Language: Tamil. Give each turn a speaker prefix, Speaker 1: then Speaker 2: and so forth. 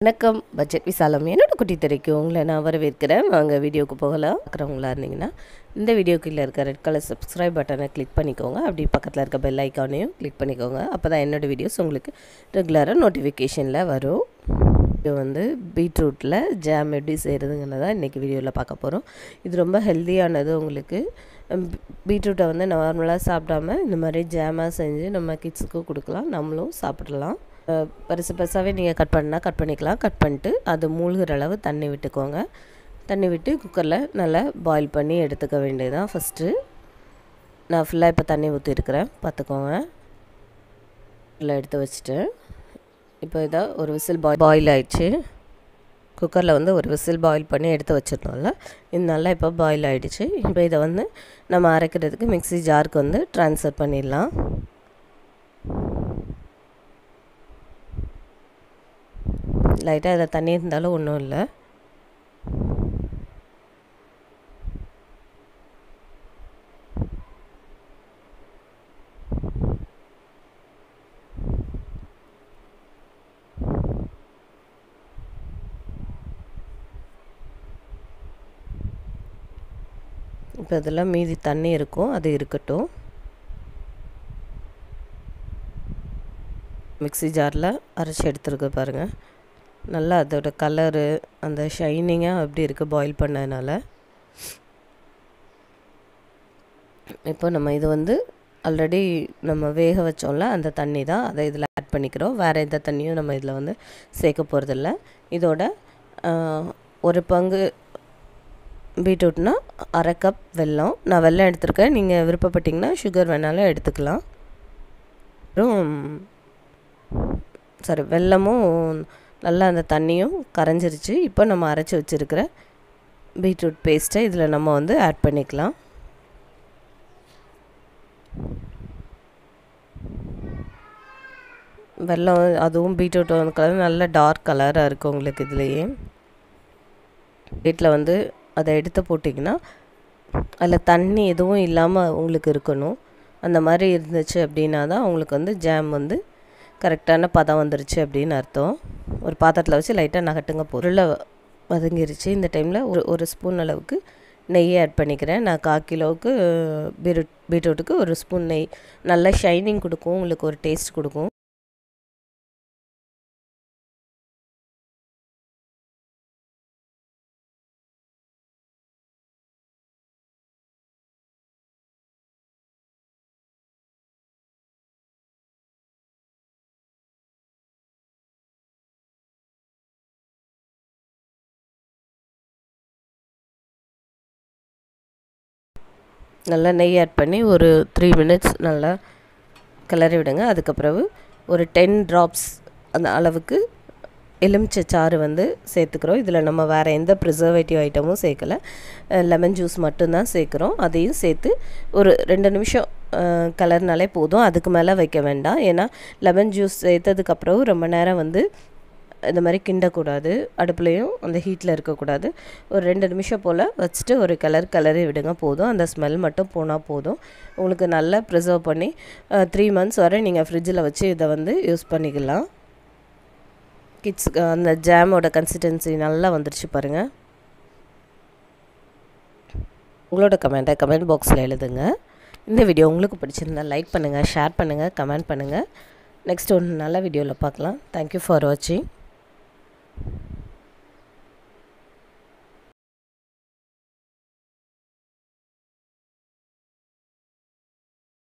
Speaker 1: வணக்கம் பட்ஜெட் விசாலம் என்னோட குட்டி திரைக்கு உங்களை நான் வரவேற்கிறேன். வாங்க வீடியோக்கு போகலாம். பார்க்குறவங்களா இருந்தீங்கன்னா இந்த வீடியோ கீழே இருக்க ரெட் கலர் சப்ஸ்கிரைப் பட்டனை கிளிக் பண்ணிக்கோங்க. அப்படி பக்கத்தில் இருக்க பெல் ஐக்கானையும் கிளிக் பண்ணிக்கோங்க. அப்போ தான் என்னோடய வீடியோஸ் உங்களுக்கு ரெகுலராக நோட்டிஃபிகேஷனில் வரும். இது பீட்ரூட்டில் ஜாம் எப்படி செய்கிறதுங்கிறத இன்றைக்கி வீடியோவில் பார்க்க போகிறோம். இது ரொம்ப ஹெல்த்தியானது. உங்களுக்கு பீட்ரூட்டை நார்மலாக சாப்பிடாமல் இந்த மாதிரி ஜாமாக செஞ்சு நம்ம கிட்ஸுக்கு கொடுக்கலாம், நம்மளும் சாப்பிடலாம். பெருசு பெருசாகவே நீங்கள் கட் பண்ணிக்கலாம். கட் பண்ணிட்டு அது மூழ்கிற அளவு தண்ணி விட்டுக்கோங்க. தண்ணி விட்டு குக்கரில் நல்லா பாயில் பண்ணி எடுத்துக்க வேண்டியதுதான். ஃபஸ்ட்டு நான் ஃபுல்லாக இப்போ தண்ணி ஊற்றிருக்கிறேன், பார்த்துக்கோங்க. ஃபுல்லாக எடுத்து வச்சுட்டு இப்போ இதை ஒரு விசில் பாயில் ஆகிடுச்சு. குக்கரில் ஒரு விசில் பாயில் பண்ணி எடுத்து வச்சிருந்தோம்ல, இது நல்லா இப்போ பாயில் ஆகிடுச்சு. இப்போ இதை நம்ம அரைக்கிறதுக்கு மிக்ஸி ஜாருக்கு ட்ரான்ஸ்ஃபர் பண்ணிடலாம். லைட்டாக இதில் தண்ணி இருந்தாலும் ஒன்றும் இல்லை. இப்போ இதெல்லாம் மீதி தண்ணி இருக்கும், அது இருக்கட்டும். மிக்ஸி ஜாரில் அரைச்சி எடுத்துருக்கு பாருங்கள். நல்லா அதோட கலரு அந்த ஷைனிங்காக அப்படி இருக்குது பாயில் பண்ணதுனால. இப்போ நம்ம இது ஆல்ரெடி நம்ம வேக வச்சோம்ல அந்த தண்ணி தான், அதை இதில் ஆட் பண்ணிக்கிறோம். வேறு எந்த தண்ணியும் நம்ம இதில் சேர்க்க போகிறதில்ல. இதோட ஒரு பங்கு பீட்ரூட்னா அரை கப் வெல்லம். நான் வெல்லம் எடுத்துருக்கேன், நீங்கள் விருப்பப்பட்டிங்கன்னா சுகர் வேணாலும் எடுத்துக்கலாம். அப்புறம் வெல்லமும் நல்லா அந்த தண்ணியும் கரைஞ்சிருச்சு. இப்போ நம்ம அரைச்சி வச்சுருக்கிற பீட்ரூட் பேஸ்ட்டை இதில் நம்ம ஆட் பண்ணிக்கலாம். வெல்லம் அதுவும் பீட்ரூட் கலர் நல்ல டார்க் கலராக இருக்குது உங்களுக்கு. இதுலேயே வீட்டில் அதை எடுத்து போட்டிங்கன்னா அதில் தண்ணி எதுவும் இல்லாமல் உங்களுக்கு இருக்கணும். அந்த மாதிரி இருந்துச்சு அப்படின்னா தான் உங்களுக்கு ஜாம் கரெக்டான பதம் வந்துருச்சு அப்படின்னு அர்த்தம். ஒரு பாத்திரத்தில் வச்சு லைட்டாக நகட்டுங்க. பொருளை வதங்கிருச்சு. இந்த டைமில் ஒரு ஸ்பூன் அளவுக்கு நெய்யை ஆட் பண்ணிக்கிறேன். நான் 1/4 கிலோவுக்கு பீட்ரூட்டுக்கு ஒரு ஸ்பூன் நெய் நல்லா ஷைனிங் கொடுக்கும், உங்களுக்கு ஒரு டேஸ்ட் கொடுக்கும். நல்லா நெய் ஆட் பண்ணி ஒரு 3 மினிட்ஸ் நல்லா கிளறி விடுங்க. அதுக்கப்புறம் ஒரு 10 ட்ராப்ஸ் அந்த அளவுக்கு எலுமிச்சை சாறு சேர்த்துக்கிறோம். இதில் நம்ம வேறு எந்த ப்ரிசர்வேட்டிவ் ஐட்டமும் சேர்க்கலை, லெமன் ஜூஸ் மட்டும்தான் சேர்க்குறோம். அதையும் சேர்த்து ஒரு 2 நிமிஷம் கிளறினாலே போதும். அதுக்கு மேலே வைக்க வேண்டாம். ஏன்னா லெமன் ஜூஸ் சேர்த்ததுக்கப்புறம் ரொம்ப நேரம் இந்த மாதிரி கிண்டக்கூடாது, அடுப்புலையும் அந்த ஹீட்டில் இருக்கக்கூடாது. ஒரு 2 நிமிஷம் போல் வச்சுட்டு ஒரு கிளறி விடுங்க, போதும். அந்த ஸ்மெல் மட்டும் போனால் போதும். உங்களுக்கு நல்லா ப்ரிசர்வ் பண்ணி 3 மந்த்ஸ் வரை நீங்கள் ஃப்ரிட்ஜில் வச்சு இதை யூஸ் பண்ணிக்கலாம். கிட்ஸுக்கு அந்த ஜாமோட கன்சிஸ்டன்சி நல்லா வந்துருச்சு பாருங்கள். உங்களோட கமெண்ட் பாக்ஸில் எழுதுங்க. இந்த வீடியோ உங்களுக்கு பிடிச்சிருந்தால் லைக் பண்ணுங்கள், ஷேர் பண்ணுங்கள், கமெண்ட் பண்ணுங்கள். நெக்ஸ்ட் ஒரு நல்ல வீடியோவில் பார்க்கலாம். தேங்க்யூ ஃபார் வாட்சிங்.